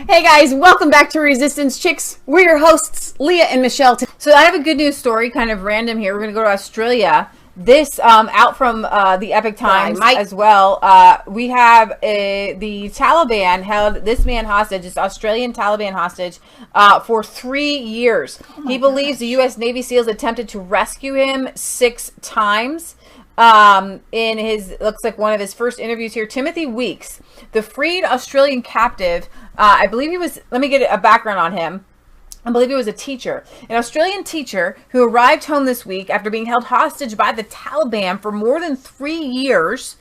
Hey guys, welcome back to Resistance Chicks. We're your hosts, Leah and Michelle. So I have a good news story, kind of random here. We're going to go to Australia. This out from the Epic Times as well. We have the Taliban held this man hostage, this Australian Taliban hostage, for 3 years. He believes the U.S. Navy SEALs attempted to rescue him 6 times. In his, looks like one of his first interviews here, Timothy Weeks, the freed Australian captive, I believe he was, let me get a background on him. I believe he was a teacher, an Australian teacher who arrived home this week after being held hostage by the Taliban for more than 3 years.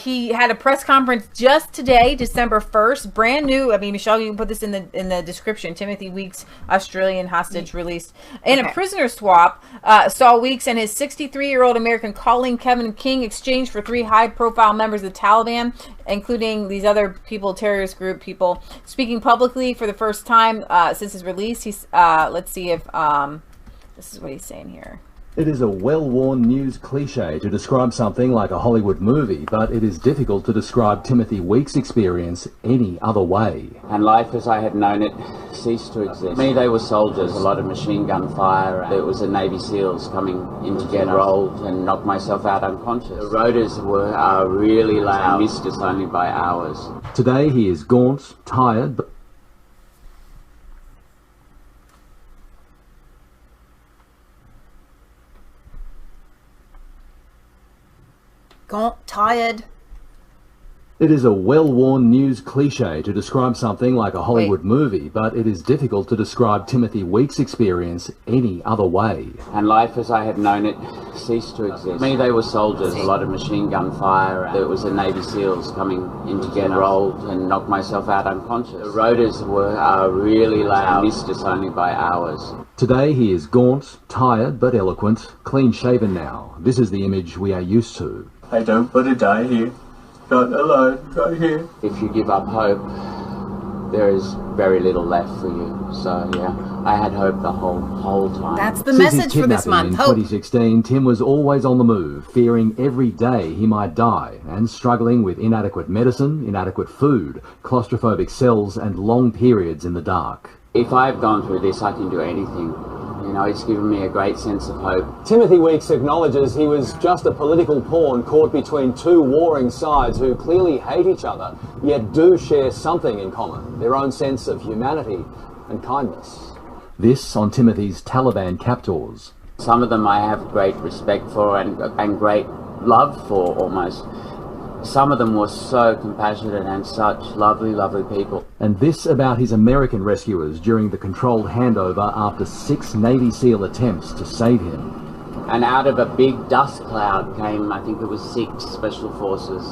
He had a press conference just today, December 1st, brand new. I mean, Michelle, you can put this in the description. Timothy Weeks, Australian hostage released. In a prisoner swap, saw Weeks and his 63-year-old American colleague Kevin King exchanged for 3 high-profile members of the Taliban, including these other people, terrorist group people, speaking publicly for the first time since his release. He's let's see if this is what he's saying here. It is a well-worn news cliche to describe something like a Hollywood movie, but it is difficult to describe Timothy Weeks' experience any other way. And life as I had known it ceased to exist. Me, they were soldiers, a lot of machine gun fire. It was the Navy SEALs coming in to get rolled and knock myself out unconscious. The rotors are really loud. I missed us only by hours. Today he is gaunt, tired, but tired. It is a well-worn news cliche to describe something like a Hollywood movie, but it is difficult to describe Timothy Weeks' experience any other way. And life as I had known it ceased to exist. Me, they were soldiers, a lot of machine gun fire. It was the Navy SEAls coming in to get rolled and knock myself out unconscious. The rotors are really loud. I missed us only by hours. Today he is gaunt, tired but eloquent, clean-shaven now. This is the image we are used to. I don't want to die here. Not alone, right here. If you give up hope, there is very little left for you. So yeah, I had hope the whole time. That's the message for this month. In Hope. 2016, Tim was always on the move, fearing every day he might die, and struggling with inadequate medicine, inadequate food, claustrophobic cells, and long periods in the dark. If I've gone through this, I can do anything. You know, it's given me a great sense of hope. Timothy Weeks acknowledges he was just a political pawn caught between 2 warring sides who clearly hate each other, yet do share something in common, their own sense of humanity and kindness. This on Timothy's Taliban captors. Some of them I have great respect for and great love for almost. Some of them were so compassionate and such lovely, lovely people. And this about his American rescuers during the controlled handover after 6 Navy SEAL attempts to save him. And out of a big dust cloud came, I think it was 6 special forces.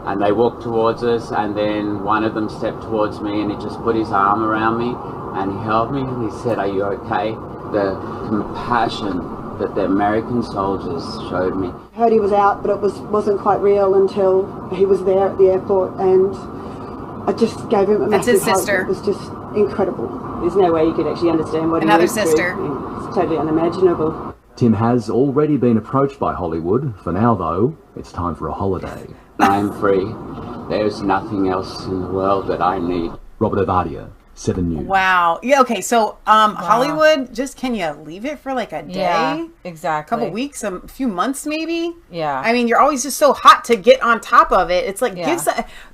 And they walked towards us, and then one of them stepped towards me and he just put his arm around me and he held me and he said, "Are you okay?" The compassion that the American soldiers showed me. I heard he was out, but it wasn't quite real until he was there at the airport, and I just gave him a massive hug. Sister. It was just incredible. There's no way you could actually understand what Another he went sister. through. It's totally unimaginable. Tim has already been approached by Hollywood. For now, though, it's time for a holiday. I'm free. There's nothing else in the world that I need. Robert Ovadia, 7 News. Wow. Yeah. Okay. So, Hollywood, just can you leave it for like a day? Yeah, exactly. A couple weeks, a few months, maybe. Yeah. I mean, you're always just so hot to get on top of it. It's like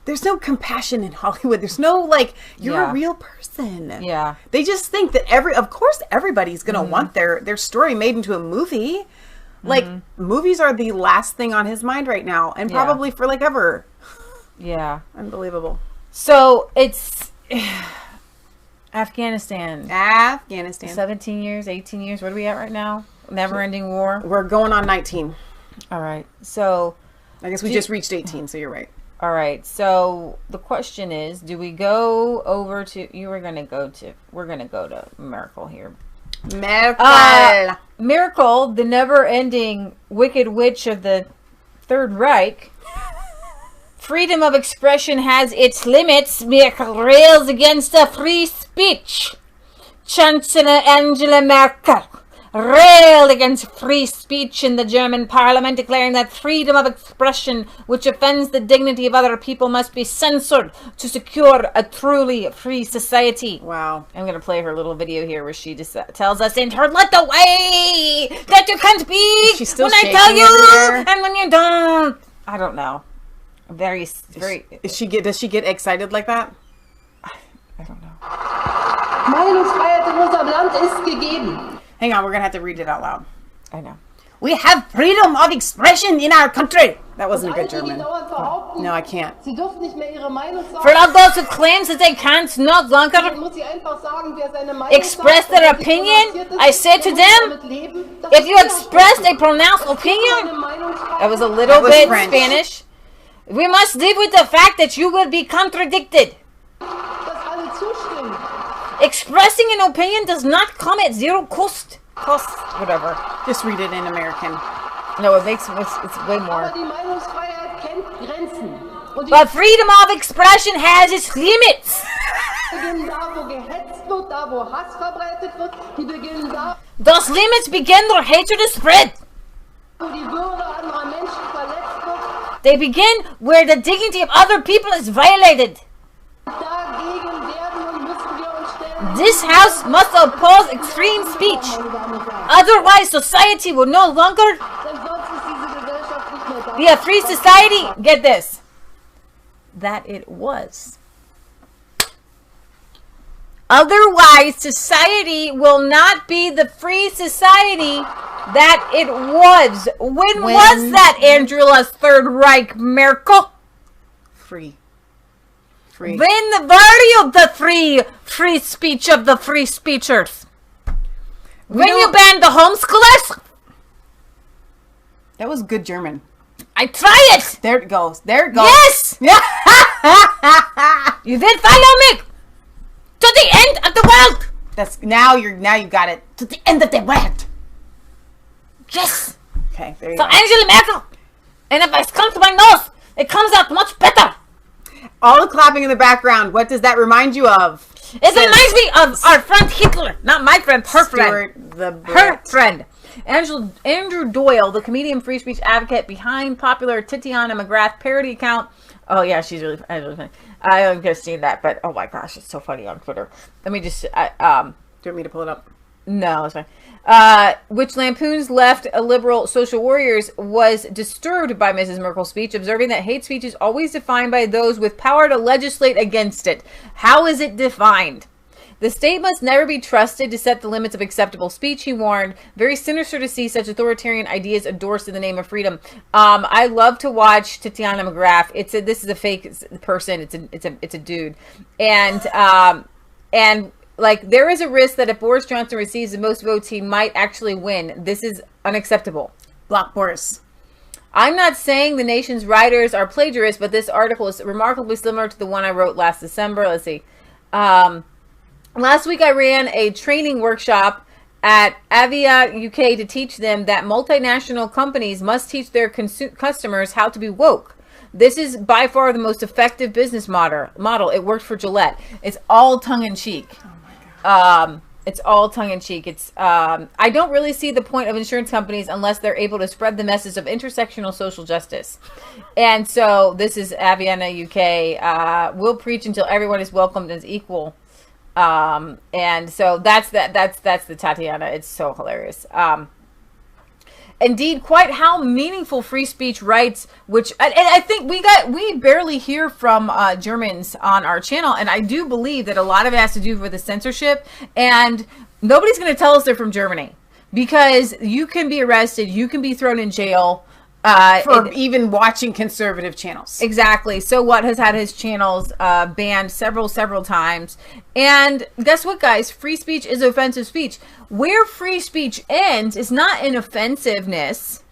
there's no compassion in Hollywood. There's no like you're a real person. Yeah. They just think that of course everybody's gonna want their story made into a movie. Like movies are the last thing on his mind right now, and probably for like ever. Yeah. Unbelievable. So it's Afghanistan. 17 years, 18 years. What are we at right now? Never-ending war. We're going on 19. All right. So I guess we just reached 18, so you're right. All right. So the question is, do we go over to? We're gonna go to Merkel here. Merkel, the never-ending wicked witch of the Third Reich. Freedom of expression has its limits. Merkel rails against free speech. Chancellor Angela Merkel railed against free speech in the German parliament, declaring that freedom of expression which offends the dignity of other people must be censored to secure a truly free society. Wow. I'm going to play her little video here where she just tells us in her little way that you can speak She's still when I shaking tell you everywhere. and when you don't. I don't know. Very. Does she get excited like that? I don't know. Meinungsfreiheit in unserem Land ist gegeben. Hang on, we're gonna have to read it out loud. I know. We have freedom of expression in our country. That wasn't a good German. No, I can't. Sie dürfen nicht mehr ihre Meinung sagen. For all those who claims that they can't no longer Muss sie einfach sagen, wer seine Meinung express sagt, their wer sich opinion, prononziert ist, I say to der muss them, damit leben, dass if es you widerspricht. express a pronounced Eine opinion, Meinungsfreiheit. that was a little was bit French. Spanish. We must live with the fact that you will be contradicted. Dass alle zustimmen. Expressing an opinion does not come at zero cost. Whatever. Just read it in American. No, it's way more. Aber die Meinungsfreiheit kennt Grenzen. Und die But freedom of expression has its limits. beginnen da, wo gehetzt wird, da, wo Hass verbreitet wird. Die beginnen da, Those limits begin where hatred is spread. wo die Würde anderer Menschen verletzt wird. They begin where the dignity of other people is violated. Dagegen werden und müssen wir uns stellen. This house must oppose extreme speech. Otherwise, society will no longer Denn sonst ist diese Gesellschaft nicht mehr da. be a free society. Get this. That it was. Otherwise, society will not be the free society that it was. When was that, Angela's Third Reich, Merkel? Free. When the were you the free speech of the free speechers? When you banned the homeschoolers? That was good German. I try it. There it goes. There it goes. Yes. You did follow me to the end of the world. That's now you got it. To the end of the world. Yes. Okay, there you So go. Angela Merkel. And if I come to my nose, it comes out much better. All the clapping in the background. What does that remind you of? It reminds me of our friend Hitler. Not my friend, her friend. Stuart the Her Brit. friend. Andrew Doyle, the comedian free speech advocate behind popular Tatiana McGrath parody account. Oh yeah, she's really funny. I haven't just seen that, but oh my gosh, it's so funny on Twitter. Let me just Do you want me to pull it up? no, it's fine. Which lampoons left liberal social warriors, was disturbed by Mrs. Merkel's speech, observing that hate speech is always defined by those with power to legislate against it. How is it defined? The state must never be trusted to set the limits of acceptable speech, he warned. Very sinister to see such authoritarian ideas endorsed in the name of freedom. I love to watch Tatiana McGrath. This is a fake person. It's a dude, and like there is a risk that if Boris Johnson receives the most votes, he might actually win. This is unacceptable. Block Boris. I'm not saying the nation's writers are plagiarists, but this article is remarkably similar to the one I wrote last December. Let's see. Last week I ran a training workshop at Avia UK to teach them that multinational companies must teach their customers how to be woke. This is by far the most effective business model. It worked for Gillette. It's all tongue-in-cheek. Oh my God. It's all tongue-in-cheek. It's I don't really see the point of insurance companies unless they're able to spread the message of intersectional social justice. And so this is Aviana UK. We'll preach until everyone is welcomed as equal. And so that's the Tatiana. It's so hilarious. Indeed, quite how meaningful free speech rights, which and I think we barely hear from Germans on our channel, and I do believe that a lot of it has to do with the censorship, and nobody's going to tell us they're from Germany, because you can be arrested, you can be thrown in jail for even watching conservative channels. Exactly. So What has had his channels banned several times. And guess what, guys? Free speech is offensive speech. Where free speech ends is not in offensiveness.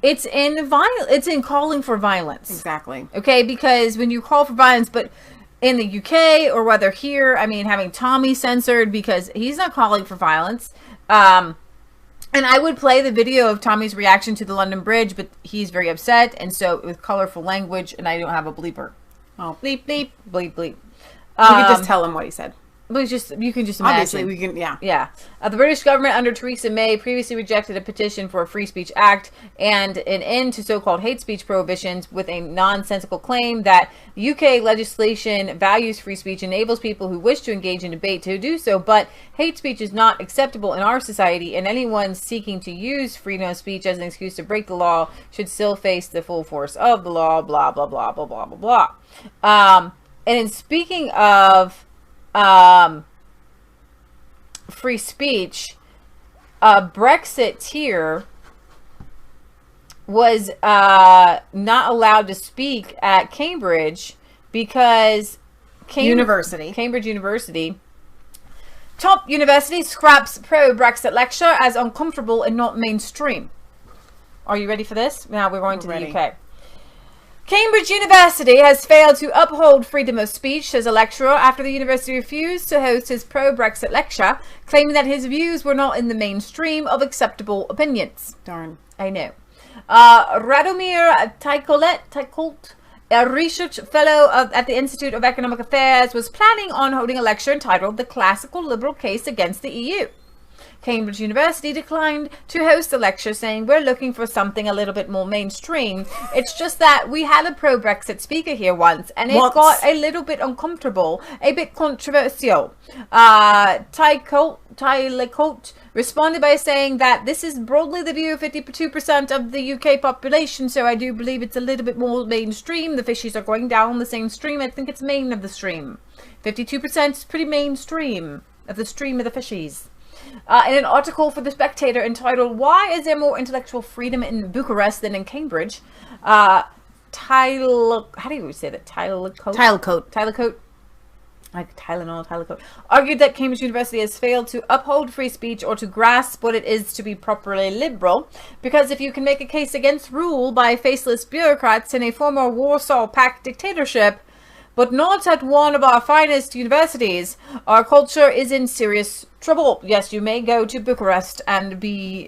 It's in calling for violence. Exactly. Okay, because when you call for violence, but in the UK or whether here, I mean, having Tommy censored because he's not calling for violence. And I would play the video of Tommy's reaction to the London Bridge, but he's very upset, and so with colorful language, and I don't have a bleeper. Oh, bleep, bleep. Bleep, bleep. You could just tell him what he said. But you can just imagine. Obviously, we can, yeah. Yeah. The British government under Theresa May previously rejected a petition for a Free Speech Act and an end to so-called hate speech prohibitions with a nonsensical claim that UK legislation values free speech, enables people who wish to engage in debate to do so, but hate speech is not acceptable in our society, and anyone seeking to use freedom of speech as an excuse to break the law should still face the full force of the law, blah, blah, blah, blah, blah, blah, blah. And in speaking of free speech, Brexiteer was not allowed to speak at Cambridge because Cambridge University, top university, scraps pro-Brexit lecture as uncomfortable and not mainstream. Are you ready for this? Now we're going to the UK. Cambridge University has failed to uphold freedom of speech, says a lecturer, after the university refused to host his pro-Brexit lecture, claiming that his views were not in the mainstream of acceptable opinions. Darn. I know. Radomir Tykolt, a research fellow at the Institute of Economic Affairs, was planning on holding a lecture entitled "The Classical Liberal Case Against the EU." Cambridge University declined to host the lecture, saying, "We're looking for something a little bit more mainstream. It's just that we had a pro-Brexit speaker here once, and it got a little bit uncomfortable, a bit controversial." Tylecote responded by saying that this is broadly the view of 52% of the UK population, so I do believe it's a little bit more mainstream. The fishies are going down the same stream. I think it's main of the stream. 52% is pretty mainstream of the stream of the fishies. In an article for The Spectator entitled "Why is there more intellectual freedom in Bucharest than in Cambridge?" How do you say that? Tylecote. Like Tylenol, argued that Cambridge University has failed to uphold free speech or to grasp what it is to be properly liberal, because if you can make a case against rule by faceless bureaucrats in a former Warsaw Pact dictatorship, but not at one of our finest universities, our culture is in serious trouble. Yes, you may go to Bucharest and be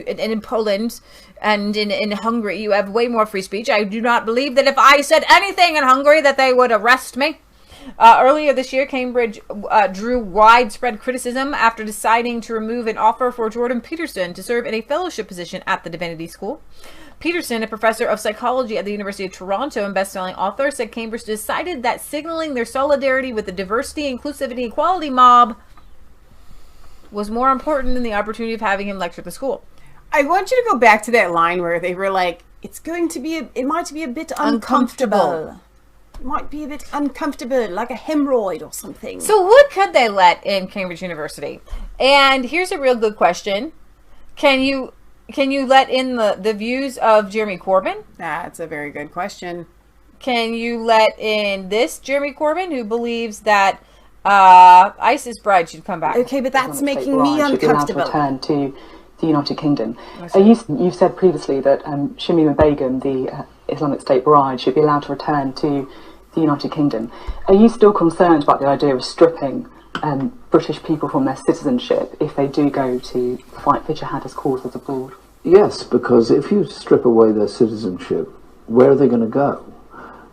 in Poland and in Hungary. You have way more free speech. I do not believe that if I said anything in Hungary that they would arrest me. Earlier this year, Cambridge drew widespread criticism after deciding to remove an offer for Jordan Peterson to serve in a fellowship position at the Divinity School. Peterson, a professor of psychology at the University of Toronto and best-selling author, said Cambridge decided that signaling their solidarity with the diversity, inclusivity, equality mob was more important than the opportunity of having him lecture at the school. I want you to go back to that line where they were like, it might be a bit uncomfortable. It might be a bit uncomfortable, like a hemorrhoid or something. So what could they let in Cambridge University? And here's a real good question. Can you let in the views of Jeremy Corbyn? That's a very good question. Can you let in this Jeremy Corbyn, who believes that ISIS bride should come back? Okay, but that's making me uncomfortable. Return to the United Kingdom. You've said previously that Shamima Begum, the Islamic State bride, should be allowed to return to the United Kingdom. Are you still concerned about the idea of stripping British people from their citizenship if they do go to fight for jihadist causes abroad? Yes, because if you strip away their citizenship, where are they going to go?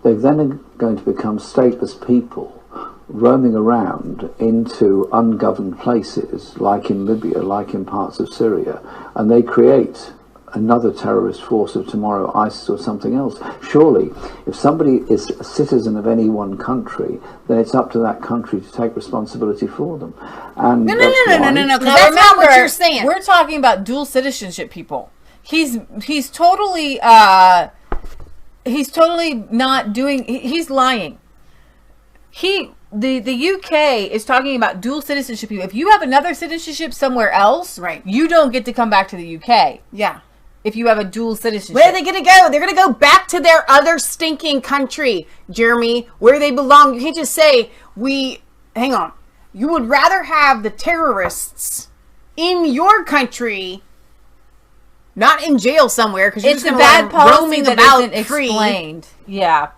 They're then going to become stateless people, roaming around into ungoverned places, like in Libya, like in parts of Syria, and they create another terrorist force of tomorrow, ISIS or something else. Surely, if somebody is a citizen of any one country, then it's up to that country to take responsibility for them. And no, that's not what you're saying. We're talking about dual citizenship people. He's totally not doing. He's lying. The UK is talking about dual citizenship people. If you have another citizenship somewhere else, right, you don't get to come back to the UK. Yeah. If you have a dual citizenship. Where are they going to go? They're going to go back to their other stinking country, Jeremy, where they belong. You can't just say, hang on. You would rather have the terrorists in your country, not in jail somewhere, because it's a bad policy that isn't explained. Yeah.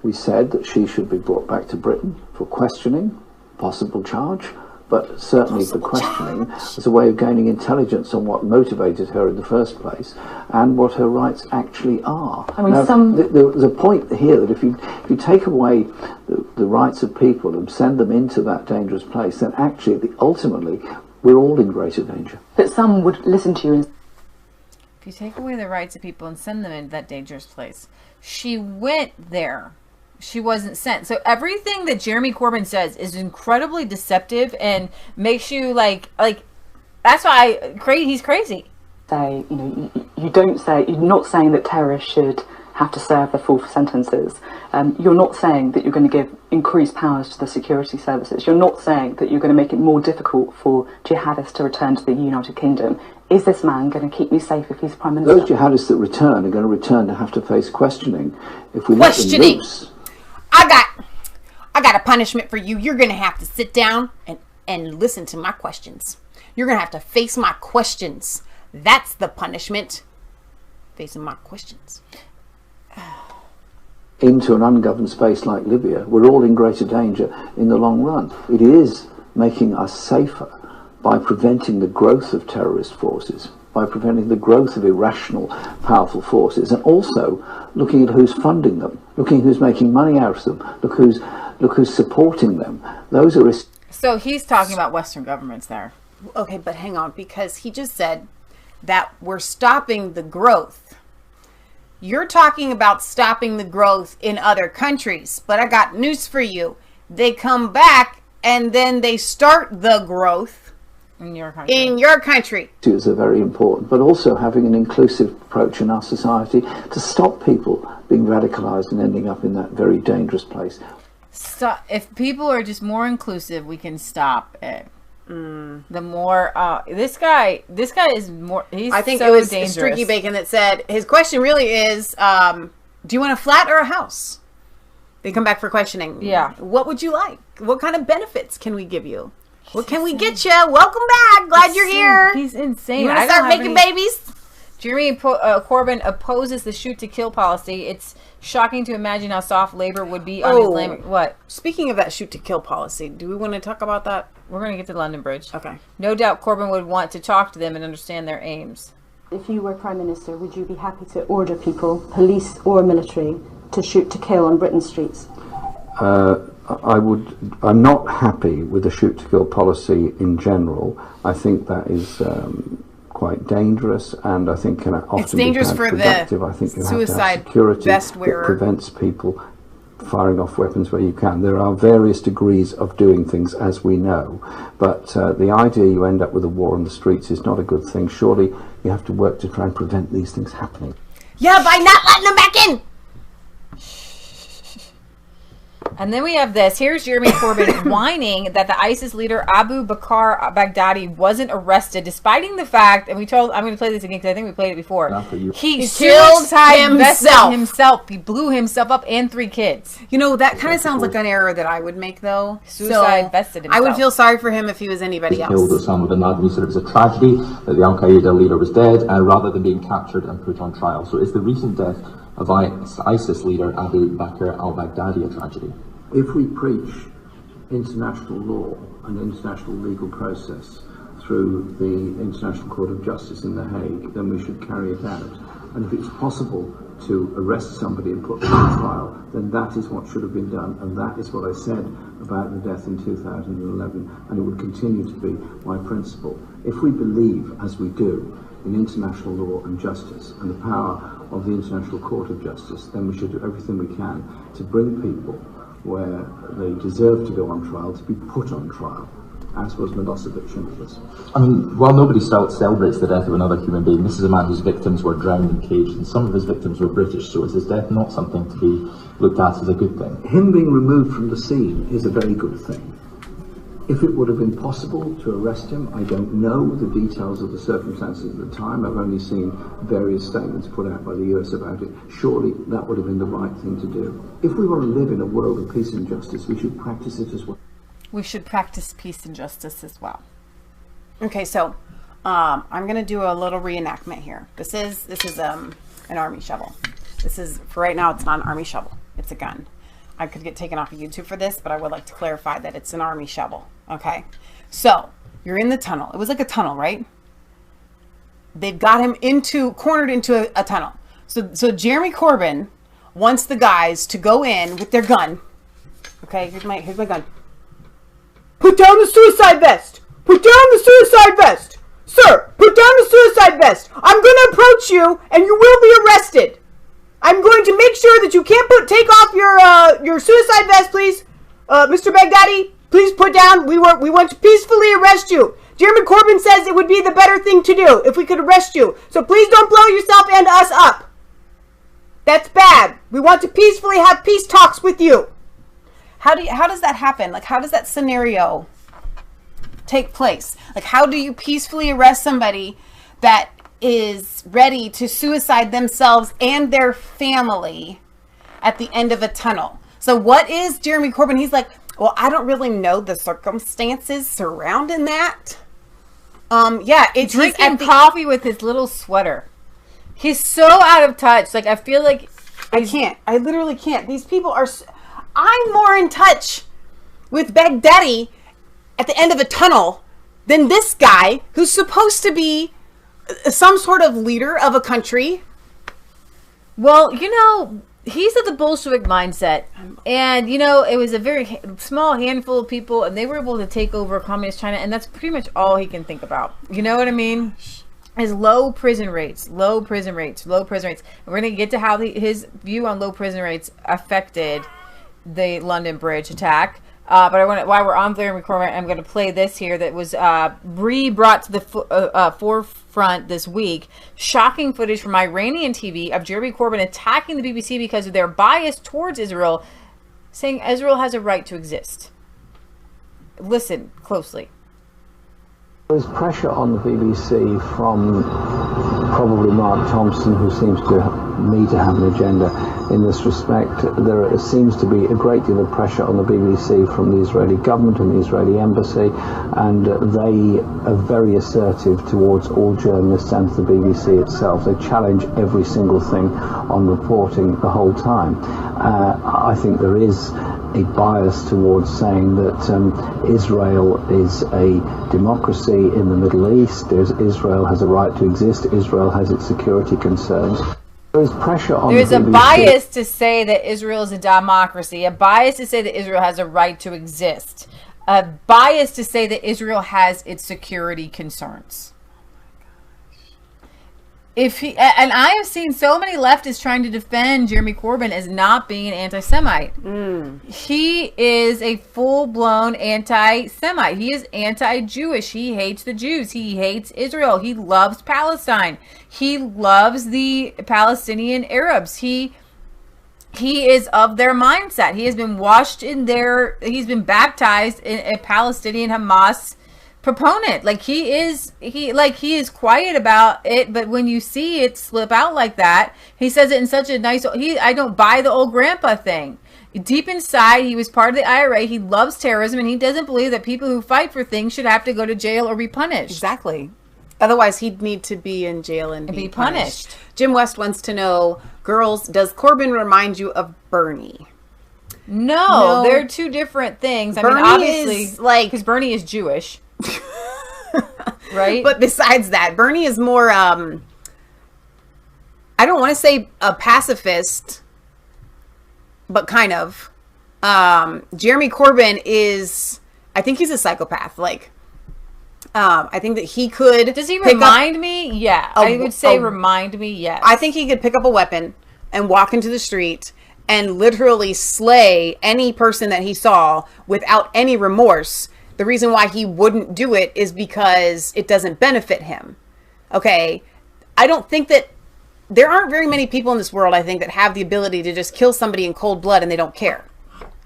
We said that she should be brought back to Britain for questioning, possible charge, but certainly for questioning as a way of gaining intelligence on what motivated her in the first place and what her rights actually are. I mean, now, the point here that if you take away the rights of people and send them into that dangerous place, then actually, ultimately, we're all in greater danger. But some would listen to you and... If you take away the rights of people and send them into that dangerous place. She went there. She wasn't sent. So everything that Jeremy Corbyn says is incredibly deceptive and makes you like that's why he's crazy. Say, you know, you're not saying that terrorists should have to serve their full sentences. You're not saying that you're going to give increased powers to the security services. You're not saying that you're going to make it more difficult for jihadists to return to the United Kingdom. Is this man going to keep me safe if he's Prime Minister? Those jihadists that return are going to return to have to face questioning. If we let them loose... I got a punishment for you. You're going to have to sit down and listen to my questions. You're going to have to face my questions. That's the punishment. Facing my questions. Into an ungoverned space like Libya, we're all in greater danger in the long run. It is making us safer by preventing the growth of terrorist forces, by preventing the growth of irrational, powerful forces, and also looking at who's funding them, looking at who's making money out of them, look who's supporting them. Those are... So he's talking about Western governments there. Okay, but hang on, because he just said that we're stopping the growth. You're talking about stopping the growth in other countries, but I got news for you. They come back and then they start the growth in your country. Issues are very important, but also having an inclusive approach in our society to stop people being radicalized and ending up in that very dangerous place. So if people are just more inclusive, we can stop it. The more this guy is more. I think so it was dangerous. Streaky Bacon that said his question really is, do you want a flat or a house? They come back for questioning. Yeah. What would you like? What kind of benefits can we give you? What can we get you? Welcome back. Glad you're here. He's insane. You want to start making babies? Jeremy Corbyn opposes the shoot to kill policy. It's shocking to imagine how soft labor would be on Islamic. What? Speaking of that shoot to kill policy, do we want to talk about that? We're going to get to London Bridge. Okay. No doubt Corbyn would want to talk to them and understand their aims. If you were Prime Minister, would you be happy to order people, police or military, to shoot to kill on Britain's streets? I'm not happy with the shoot to kill policy in general. I think that is quite dangerous, and I think can often be counterproductive. I think you have to have security that prevents people firing off weapons where you can. There are various degrees of doing things, as we know, but the idea you end up with a war on the streets is not a good thing. Surely you have to work to try and prevent these things happening. Yeah, by not letting them back in. And then we have this. Here's Jeremy Corbyn whining that the ISIS leader Abu Bakr al-Baghdadi wasn't arrested, despite the fact, and I'm going to play this again because I think we played it before. He killed himself. He blew himself up and 3 kids. You know, that kind of sounds like an error that I would make, though. Suicide vested himself. I would feel sorry for him if he was anybody else. Killed Osama bin Laden. He said it was a tragedy that the Al-Qaeda leader was dead, rather than being captured and put on trial. So is the recent death of ISIS leader Abu Bakr al-Baghdadi a tragedy? If we preach international law and international legal process through the International Court of Justice in The Hague, then we should carry it out. And if it's possible to arrest somebody and put them on trial, then that is what should have been done, and that is what I said about the death in 2011, and it would continue to be my principle. If we believe, as we do, in international law and justice and the power of the International Court of Justice, then we should do everything we can to bring people where they deserve to go on trial to be put on trial, as was Milosevic was. I mean, while nobody celebrates the death of another human being, this is a man whose victims were drowned and caged, and some of his victims were British, so is his death not something to be looked at as a good thing? Him being removed from the scene is a very good thing. If it would have been possible to arrest him, I don't know the details of the circumstances at the time. I've only seen various statements put out by the US about it. Surely that would have been the right thing to do. If we want to live in a world of peace and justice, we should practice it as well. We should practice peace and justice as well. Okay, so I'm going to do a little reenactment here. This is an army shovel. This is, for right now, it's not an army shovel. It's a gun. I could get taken off of YouTube for this, but I would like to clarify that it's an army shovel. Okay, So you're in the tunnel. It was like a tunnel, right? They've got him cornered into a tunnel. So Jeremy Corbyn wants the guys to go in with their gun. Okay, here's my gun. Put down the suicide vest! Put down the suicide vest! Sir, put down the suicide vest! I'm going to approach you and you will be arrested. I'm going to make sure that you can't take off your suicide vest, please. Mr. Baghdadi, please put down. We want to peacefully arrest you. Jeremy Corbyn says it would be the better thing to do if we could arrest you. So please don't blow yourself and us up. That's bad. We want to peacefully have peace talks with you. How does that happen? Like, how does that scenario take place? Like, how do you peacefully arrest somebody that is ready to suicide themselves and their family at the end of a tunnel? So what is Jeremy Corbyn? He's like, well, I don't really know the circumstances surrounding that. It's drinking coffee with his little sweater. He's so out of touch. Like, I feel like I can't. I literally can't. These people are. I'm more in touch with Baghdadi at the end of a tunnel than this guy who's supposed to be some sort of leader of a country. Well, he's of the Bolshevik mindset. And, it was a very small handful of people, and they were able to take over communist China, and that's pretty much all he can think about. You know what I mean? Is low prison rates. And we're going to get to how his view on low prison rates affected the London Bridge attack. But while we're on Jeremy Corbyn, I'm going to play this here that was brought to the forefront this week. Shocking footage from Iranian TV of Jeremy Corbyn attacking the BBC because of their bias towards Israel, saying Israel has a right to exist. Listen closely. There's pressure on the BBC from probably Mark Thompson, who seems to me to have an agenda in this respect. There seems to be a great deal of pressure on the BBC from the Israeli government and the Israeli embassy, and they are very assertive towards all journalists and the BBC itself. They challenge every single thing on reporting the whole time. I think there is a bias towards saying that Israel is a democracy in the Middle East. Israel has a right to exist. Israel has its security concerns. There is pressure on There's a bias to say that Israel is a democracy, a bias to say that Israel has a right to exist, a bias to say that Israel has its security concerns. And I have seen so many leftists trying to defend Jeremy Corbyn as not being an anti-Semite. He is a full-blown anti-Semite. He is anti-Jewish. He hates the Jews. He hates Israel. He loves Palestine. He loves the Palestinian Arabs. He is of their mindset. He has been he's been baptized in a Palestinian Hamas proponent. Like he is quiet about it, but when you see it slip out like that, he says it in such a nice, I don't buy the old grandpa thing. Deep inside, he was part of the IRA. He loves terrorism, and he doesn't believe that people who fight for things should have to go to jail or be punished. Exactly. Otherwise, he'd need to be in jail and be punished. Jim West wants to know, girls, does Corbyn remind you of Bernie? No, they're two different things. I mean, obviously, because Bernie is Jewish. Right? But besides that, Bernie is more, I don't want to say a pacifist, but kind of. Jeremy Corbyn is, I think he's a psychopath. I think that he could. Does he remind me? Yeah. I would say remind me, yes. I think he could pick up a weapon and walk into the street and literally slay any person that he saw without any remorse. The reason why he wouldn't do it is because it doesn't benefit him. Okay? I don't think that there aren't very many people in this world, I think, that have the ability to just kill somebody in cold blood and they don't care.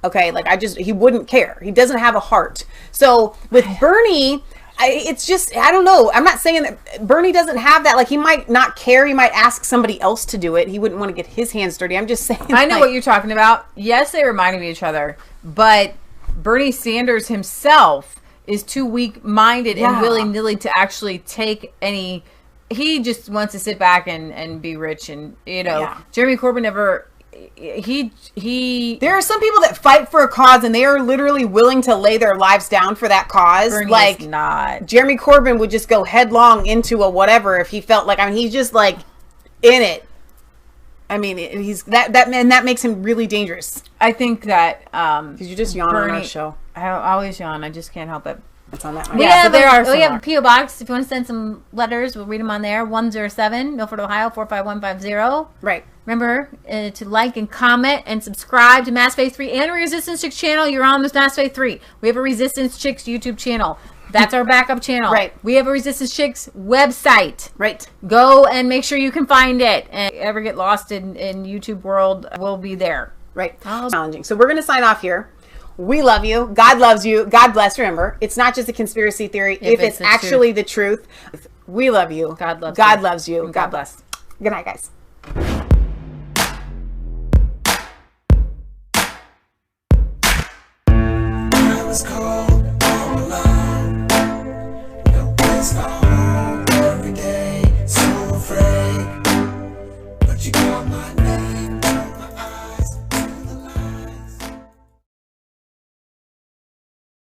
Okay? He wouldn't care. He doesn't have a heart. So with Bernie, it's just, I don't know. I'm not saying that Bernie doesn't have that. He might not care. He might ask somebody else to do it. He wouldn't want to get his hands dirty. I'm just saying. I know what you're talking about. Yes, they remind me of each other, but Bernie Sanders himself is too weak-minded and willy-nilly to actually take any. He just wants to sit back and be rich, and Jeremy Corbyn never. there are some people that fight for a cause and they are literally willing to lay their lives down for that cause. Bernie like is not. Jeremy Corbyn would just go headlong into a whatever if he felt like, I mean, he's just like in it. I mean, he's that man, that makes him really dangerous. I think that because you just yawn on our show. I always yawn. I just can't help it. It's on that one. We have a P.O. Box. If you want to send some letters, we'll read them on there. 107 Milford, Ohio 45150. Right. Remember to like and comment and subscribe to Mass Faith 3 and Resistance Chicks channel. You're on this Mass Faith 3. We have a Resistance Chicks YouTube channel. That's our backup channel. Right. We have a Resistance Chicks website. Right. Go and make sure you can find it. And if you ever get lost in YouTube world, we'll be there. Right. Challenging. So we're going to sign off here. We love you. God loves you. God bless. Remember, it's not just a conspiracy theory. If it's actually the truth. We love you. God loves you. God loves you. God bless. Good night, guys.